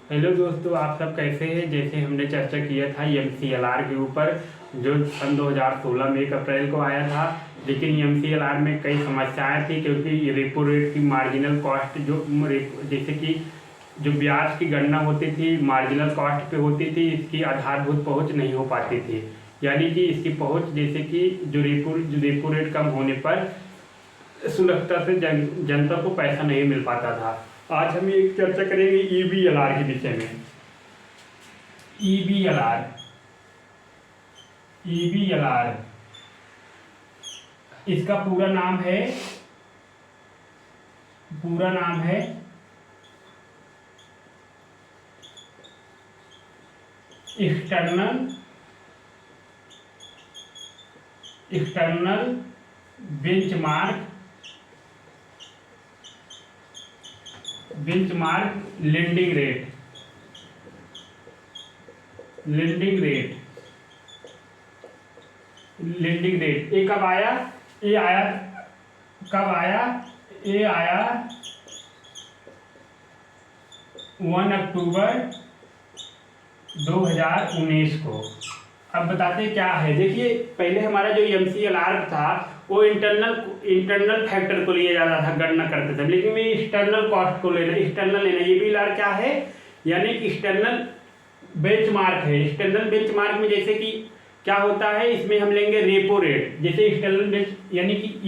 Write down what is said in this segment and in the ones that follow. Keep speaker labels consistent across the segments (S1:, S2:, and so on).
S1: Hello दोस्तों, आप सब कैसे हैं। जैसे हमने चर्चा किया था एमसीएलआर के ऊपर, जो सन 2016 में 1 अप्रैल को आया था। लेकिन एमसीएलआर में कई समस्याएं थी, क्योंकि रेपो रेट की मार्जिनल कॉस्ट जैसे कि जो ब्याज की गणना होती थी मार्जिनल कॉस्ट पे होती थी, इसकी आधारभूत पहुंच नहीं हो पाती थी। यानी कि इसकी पहुंच जैसे कि जो रेपो रेट कम होने पर सुलभता से जनता को पैसा नहीं मिल पाता था। आज हम एक चर्चा करेंगे ईबीएलआर के विषय में। ईबीएलआर ईबीएलआर इसका पूरा नाम है एक्सटर्नल बेंचमार्क लेंडिंग रेट। ये कब आया? ये आया 1 अक्टूबर 2019 को। अब बताते क्या है। देखिए, पहले हमारा जो एमसीएलआर था वो इंटरनल फैक्टर को लिया जाता था, गणना करते थे। लेकिन मैं एक्सटर्नल कॉस्ट को एक्सटर्नल लेना। ईबीएलआर क्या है? यानी एक्सटर्नल बेंचमार्क है। एक्सटर्नल बेंचमार्क में जैसे कि क्या होता है, इसमें हम लेंगे रेपो रेट। जैसे एक्सटर्नल बेंच यानी कि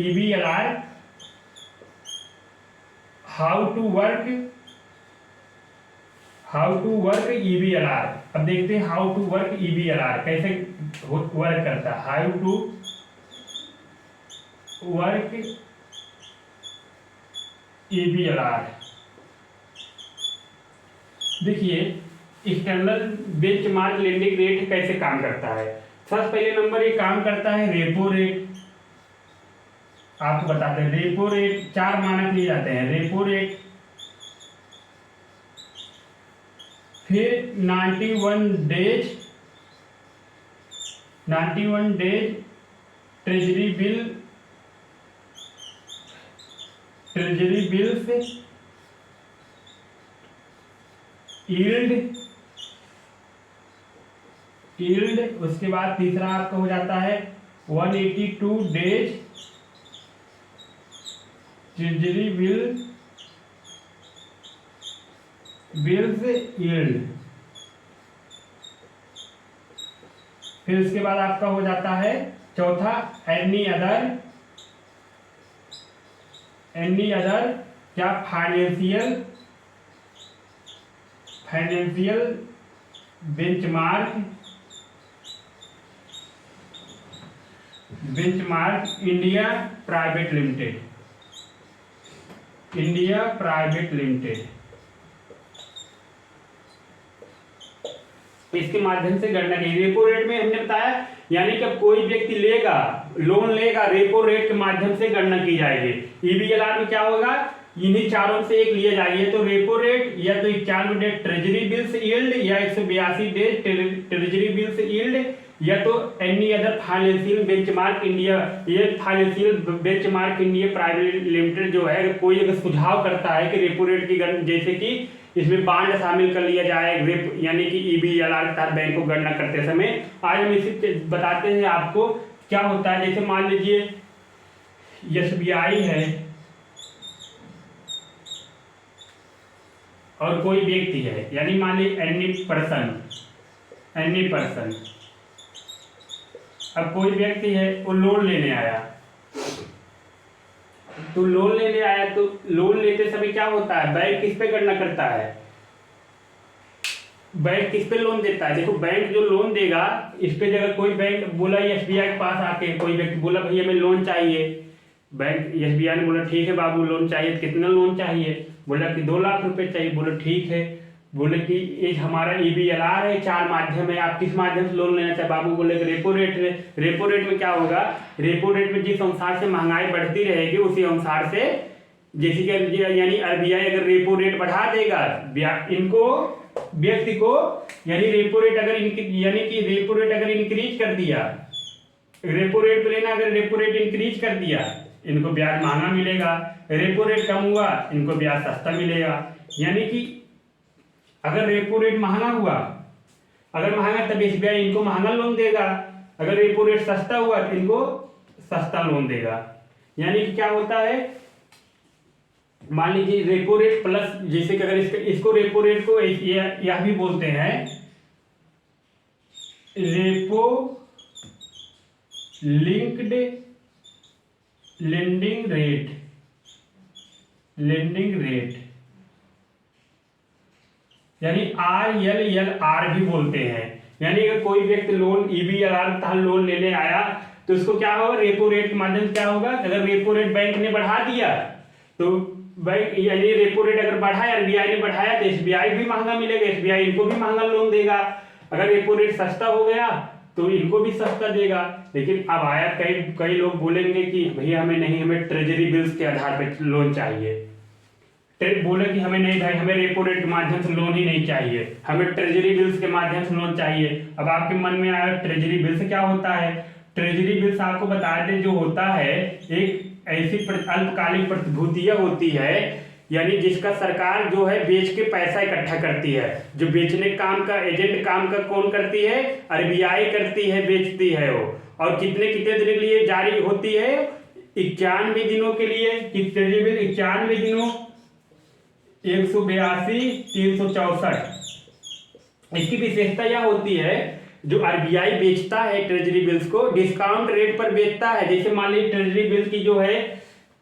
S1: ईबीएलआर हाउ टू वर्क ईबीएलआर। अब देखते हैं हाउ टू वर्क ईबीएलआर कैसे वर्क करता है। How to work EBLR. देखिए, एक्सटर्नल बेंचमार्क लेंडिंग रेट कैसे काम करता है। सबसे पहले नंबर ये काम करता है रेपो रेट। आपको बताते हैं रेपो रेट 4 मानक लिए जाते हैं। रेपो रेट, फिर 91 डेज ट्रेजरी बिल्स यील्ड। उसके बाद तीसरा आपका हो जाता है 182 डेज ट्रेजरी बिल्स यील्ड। फिर उसके बाद आपका हो जाता है चौथा एनी अदर क्या financial benchmark India private limited. इसके माध्यम से गणना की। रेपो रेट में हमने बताया, यानी कि कोई व्यक्ति लोन लेगा रेपो रेट के माध्यम से गणना की जाएगी। ईबीएलआर में क्या होगा, इन्हीं चारों से एक लिया जाएगी। तो रेपो रेट या तो 91 डेज ट्रेजरी बिल्स यील्ड, या 182 डेज ट्रेजरी बिल्स यील्ड, या तो any other financial benchmark India. ये financial benchmark India private limited जो है, कोई अगर सुझाव करता है कि रेपो रेट की जैसे कि इसमें बांड शामिल कर लिया जाए, यानी कि ईबीएलआर के तहत बैंक को गणना करते समय। आज हम इसी बताते हैं आपको क्या होता है। जैसे मान लीजिए एसबीआई है और कोई व्यक्ति है, यानी मान लीजिए एनी पर्सन। अब कोई व्यक्ति है वो लोन लेने आया, तो लोन लेते समय क्या होता है, बैंक किस पे गणना करता है, बैंक किस पे लोन देता है। देखो, बैंक जो लोन देगा, इस पे अगर कोई बैंक बोला एसबीआई के पास आके कोई व्यक्ति बोला भैया हमें लोन चाहिए, बैंक एसबीआई ने बोला ठीक है बाबू लोन चाहिए। कितना लोन चाहिए? बोला कि 2 लाख रुपए चाहिए। बोला ठीक है। बोले कि ये हमारा ईबीएलआर है, 4 माध्यम है, आप किस माध्यम से लोन लेना चाहिए। बाबू बोले कि रेपो रेट है। रेपो रेट में क्या होगा, रेपो रेट में जिस अनुसार से महंगाई बढ़ती रहेगी उसी अनुसार से, जैसे कि यानी आरबीआई अगर रेपो रेट बढ़ा देगा इनको व्यक्ति को, यानी रेपो रेट अगर इंक्रीज कर दिया, रेपो रेट पे लेना, अगर रेपो रेट इंक्रीज कर दिया इनको ब्याज महंगा मिलेगा, रेपो रेट कम हुआ इनको ब्याज सस्ता मिलेगा। यानी कि अगर रेपो रेट महंगा हुआ, अगर महंगा तब एसबीआई इनको महंगा लोन देगा, अगर रेपो रेट सस्ता हुआ तो इनको सस्ता लोन देगा। यानी कि क्या होता है, मान लीजिए रेपो रेट प्लस, जैसे कि अगर इसको रेपो रेट को यह भी बोलते हैं रेपो लिंक्ड लेंडिंग रेट, यानी RLLR भी बोलते हैं। यानी अगर कोई व्यक्ति लोन EBLR तहत लोन लेने आया तो उसको क्या होगा, रेपो रेट के माध्यम से क्या होगा, अगर रेपो रेट बैंक ने बढ़ा दिया तो बैंक, यानी रेपो रेट अगर बढ़ाया, RBI ने बढ़ाया तो SBI भी महंगा मिलेगा, SBI इनको भी महंगा लोन देगा। अगर रेपो रेट सस्ता हो गया तो इनको भी सस्ता देगा। लेकिन अब आया कई लोग बोलेंगे कि भैया हमें नहीं, हमें ट्रेजरी बिल्स के आधार पर लोन चाहिए। बोले कि हमें नहीं भाई, हमें रेपो रेट के माध्यम से लोन ही नहीं चाहिए, हमें ट्रेजरी बिल्स के माध्यम से लोन चाहिए। अब आपके मन में आया ट्रेजरी बिल्स क्या होता है। ट्रेजरी बिल्स आपको बता दें, जो होता है एक ऐसी अल्पकालिक प्रतिभूतियां होती है, यानी जिसका सरकार जो है बेच के पैसा इकट्ठा करती है। जो बेचने काम का एजेंट काम का कौन करती है, RBI करती है, बेचती है वो। और कितने कितने दिन के लिए जारी होती है, 91 दिनों के लिए। ट्रेजरी बिल 91 दिनों, 182, 364। इसकी विशेषता यह होती है, जो RBI बेचता है ट्रेजरी बिल्स को डिस्काउंट रेट पर बेचता है। जैसे मान लीजिए ट्रेजरी बिल्स की जो है,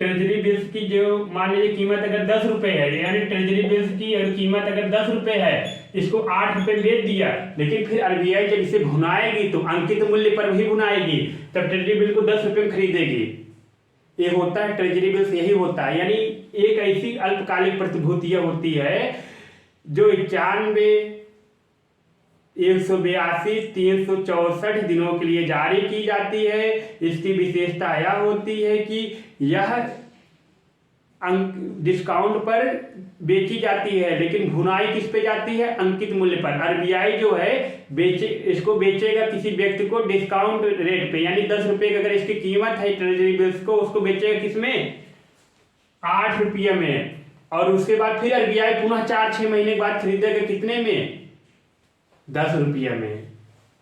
S1: ट्रेजरी बिल्स की जो मान लीजिए कीमत अगर 10 रुपए है, यानी ट्रेजरी बिल्स की अगर कीमत अगर 10 रुपए है, इसको 8 रुपए बेच दिया, लेकिन फिर RBI जब इसे भुनाएगी तो अंकित मूल्य पर भी भुनाएगी, तब ट्रेजरी बिल को 10 रुपए में खरीदेगी। ये होता है ट्रेजरी बिल्स, यही होता है। यानी एक ऐसी अल्पकालिक प्रतिभूतियां होती है जो 91, 182, 364 दिनों के लिए जारी की जाती है। इसकी विशेषता यह होती है कि यह डिस्काउंट पर बेची जाती है, लेकिन भुनाई किस पे जाती है, अंकित मूल्य पर। RBI जो है इसको बेचेगा किसी व्यक्ति को डिस्काउंट रेट पे, यानी 10 रुपए की अगर इसकी कीमत है ट्रेजरी बिल्स को, उसको बेचेगा किसमें, 8 रुपये में। और उसके बाद फिर RBI पुनः 4-6 महीने के बाद खरीदेगा कितने में, 10 रुपये में।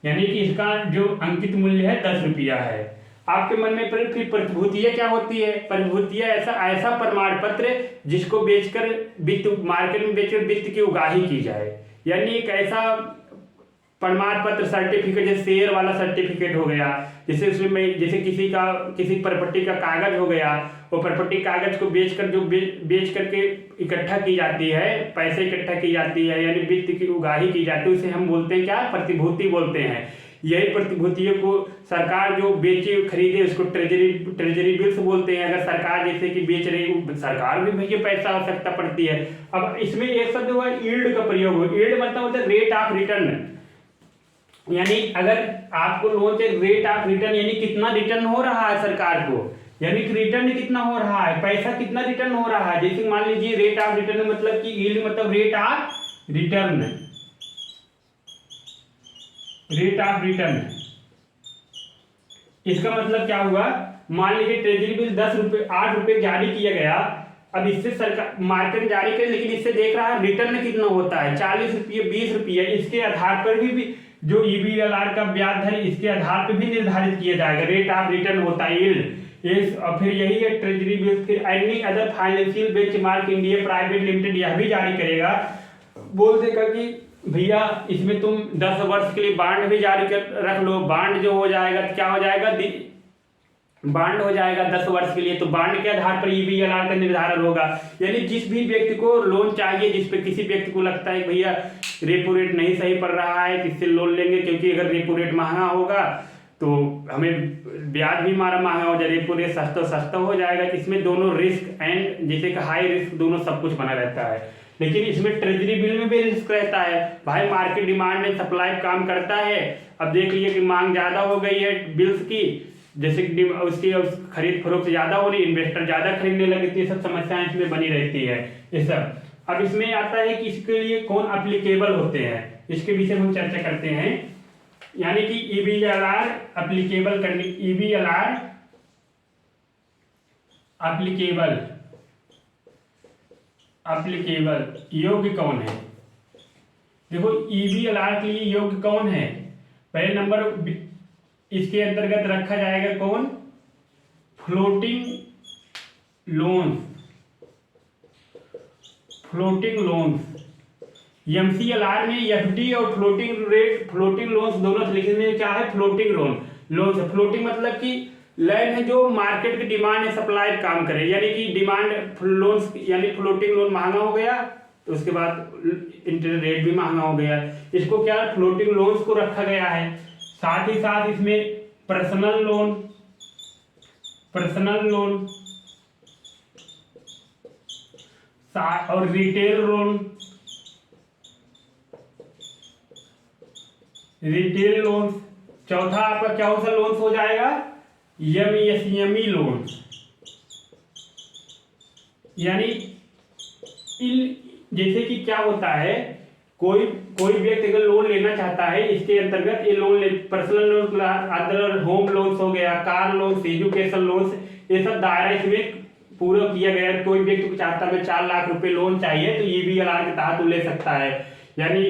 S1: यानी कि इसका जो अंकित मूल्य है 10 रुपया है। आपके मन में फिर प्रतिभूतियां क्या होती है। प्रतिभूतियां ऐसा प्रमाण पत्र जिसको बेचकर वित्त मार्केट में बेचकर वित्त की उगाही की जाए। यानी एक ऐसा प्रमाण पत्र, सर्टिफिकेट, जैसे शेयर वाला सर्टिफिकेट हो गया, जैसे उसमें जैसे किसी प्रॉपर्टी का कागज हो गया, वो प्रॉपर्टी कागज को बेचकर जो बेच करके इकट्ठा की जाती है, पैसे इकट्ठा की जाती है, यानी वित्त की उगाही की जाती है, उसे हम बोलते हैं क्या, प्रतिभूति बोलते हैं। यही प्रतिभूतियों को सरकार जो बेचे खरीदे उसको ट्रेजरी बिल्स बोलते हैं। अगर सरकार जैसे कि बेच रही, सरकार भी भैया पैसा आवश्यकता पड़ती है। अब इसमें एक शब्द हुआ यील्ड का प्रयोग हो, यील्ड मतलब होता है रेट ऑफ रिटर्न। यानी अगर आपको लोन से रेट ऑफ रिटर्न, यानी कितना रिटर्न हो रहा है सरकार को, यानी कि रिटर्न कितना हो रहा है, पैसा कितना रिटर्न हो रहा है। जैसे मान लीजिए रेट ऑफ रिटर्न मतलब कि यील्ड मतलब rate of return, rate of return. इसका मतलब क्या हुआ, मान लीजिए ट्रेजरी बिल 8 रुपए जारी किया गया। अब इससे सरकार मार्केट में जारी करे, लेकिन इससे देख रहा है रिटर्न कितना होता है, 40 रुपये, 20 रुपये। इसके आधार पर भी जो EBLR का ब्याज है इसके आधार पर भी निर्धारित किया जाएगा, रेट ऑफ रिटर्न होता है यील्ड। और फिर यही है ट्रेजरी बिल। फिर any other financial benchmark India private limited यह भी जारी करेगा, बोल देगा कि भैया इसमें तुम 10 वर्ष के लिए बांड भी जारी कर रख लो। बांड जो हो जाएगा तो क्या हो जाएगा, बांड हो जाएगा 10 वर्ष के लिए, तो बांड के आधार पर EBLR का निर्धारण होगा। यानी जिस भी व्यक्ति को लोन चाहिए, जिस पे किसी व्यक्ति को लगता है भैया रेपो रेट नहीं सही पड़ रहा है, किससे लोन लेंगे, क्योंकि अगर रेपो रेट महंगा होगा तो हमें ब्याज भी हमारा महंगा हो जाए, रेपो रेट सस्ता हो जाएगा। इसमें दोनों रिस्क एंड जैसे कि हाई रिस्क दोनों सब कुछ बना रहता है। लेकिन इसमें ट्रेजरी बिल में भी रिस्क रहता है भाई, मार्केट डिमांड में सप्लाई काम करता है। अब देख लीजिए कि मांग ज्यादा हो गई है बिल्स की, जैसे कि उसकी खरीद फरोख्त ज्यादा हो रही, इन्वेस्टर ज्यादा खरीदने लगे, तो ये सब समस्याएं इसमें बनी रहती है ये सब। अब इसमें आता है कि इसके लिए कौन एप्लीकेबल होते हैं, इसके विषय में हम चर्चा करते हैं। यानी कि EBLR एप्लीकेबल करने, EBLR एप्लीकेबल योग्य कौन है, देखो EBLR के लिए योग्य कौन है, पहले नंबर इसके अंतर्गत रखा जाएगा कौन, floating loan, floating loans. MCLR में FD और फ्लोटिंग रेट, फ्लोटिंग लोन्स दोनों से लिखने में क्या है, फ्लोटिंग लोन से। फ्लोटिंग मतलब कि लैंड है जो मार्केट की डिमांड है सप्लाई काम करे, यानी कि डिमांड लोन्स, यानी फ्लोटिंग लोन महंगा हो गया तो उसके बाद इंटरेस्ट रेट भी महंगा हो गया, इसको क्या फ्लोटिंग लोन्स को रखा गया है। साथ ही साथ इसमें पर्सनल लोन, पर्सनल लोन और रिटेल लोन, रिटेल लोन। चौथा आपका क्या सा लोन हो जाएगा, MSME लोन, यानी जैसे कि क्या होता है, कोई व्यक्ति अगर लोन लेना चाहता है इसके अंतर्गत ये लोन ले, personal loan, other home loans हो गया, कार लोन्स, एजुकेशन लोन्स, ये सब दायरा इसमें पूरा किया गया है। कोई व्यक्ति को चाहता है 4 लाख रुपए लोन चाहिए तो EBLR के तहत ले सकता है, यानी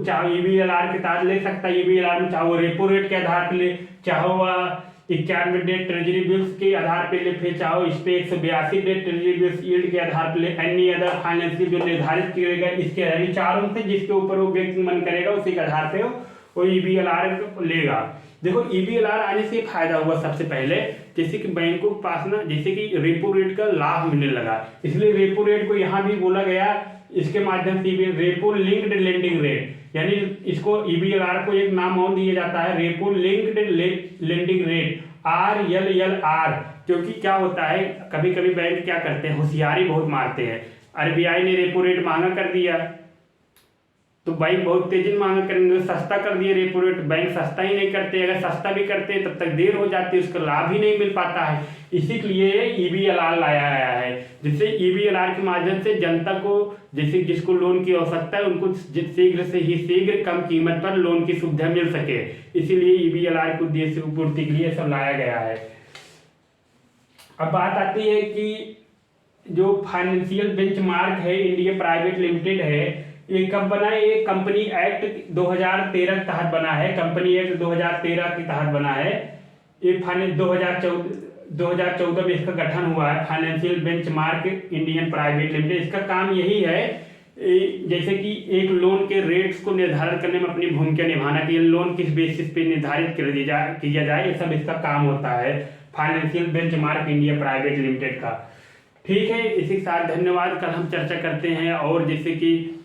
S1: चाहे EBLR के तहत ले सकता है। EBLR में चाहे वो रेपो रेट के आधार पर ले, चाहे वह 91 डे ट्रेजरी बिल्स के आधार पर ले, फिर चाहे इस पे 182 डे ट्रेजरी बिल्स यील्ड के आधार पर ले, एनी अदर फाइनेंशियल जो निर्धारित किया इसके यानी चारों से जिसके ऊपर वो व्यक्ति मन करेगा उसी के आधार पे वो EBLR लेगा। देखो EBLR आने से फायदा हुआ सबसे पहले, जैसे कि बैंकों के पास ना जैसे कि रेपो रेट का लाभ मिलने लगा, इसलिए रेपो रेट को यहाँ भी बोला गया, इसके माध्यम से रेपो लिंक्ड लेंडिंग रेट, यानी इसको EBLR को एक नाम और दिया जाता है, repo linked lending rate, RLLR। क्योंकि क्या होता है, कभी कभी बैंक क्या करते हैं, होशियारी बहुत मारते हैं, RBI ने रेपो रेट महंगा कर दिया तो बैंक बहुत तेजी में महंगा करेंगे, सस्ता कर दिया रेपो रेट, बैंक सस्ता ही नहीं करते, अगर सस्ता भी करते तब तक देर हो जाती है, उसका लाभ ही नहीं मिल पाता है। इसी के लिए EBLR लाया गया है, जिससे EBLR के माध्यम से जनता को, जैसे जिसको लोन की आवश्यकता है उनको शीघ्र से ही शीघ्र कम कीमत पर लोन की सुविधा मिल सके, इसीलिए EBLR के उद्देश्य की पूर्ति के लिए सब लाया गया है। अब बात आती है कि जो फाइनेंशियल बेंचमार्क है इंडिया प्राइवेट लिमिटेड है, ये कब बना है, ये कंपनी एक्ट 2013 के तहत बना है, कंपनी एक्ट 2013 के तहत बना है। ये 2014 में इसका गठन हुआ है, financial benchmark Indian private limited. इसका काम यही है जैसे कि एक लोन के रेट्स को निर्धारित करने में अपनी भूमिका निभाना, कि लोन किस बेसिस पे निर्धारित किया जाए, ये सब इसका काम होता है financial benchmark India private limited का। ठीक है, इसी के साथ धन्यवाद। कल हम चर्चा करते हैं और जैसे कि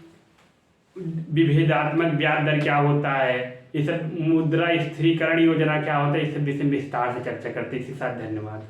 S1: विभेदात्मक ब्याज दर क्या होता है, ये सब मुद्रा स्थिरीकरण योजना क्या होता है, इस सब विषय में विस्तार से चर्चा करते हैं। इसी के साथ धन्यवाद।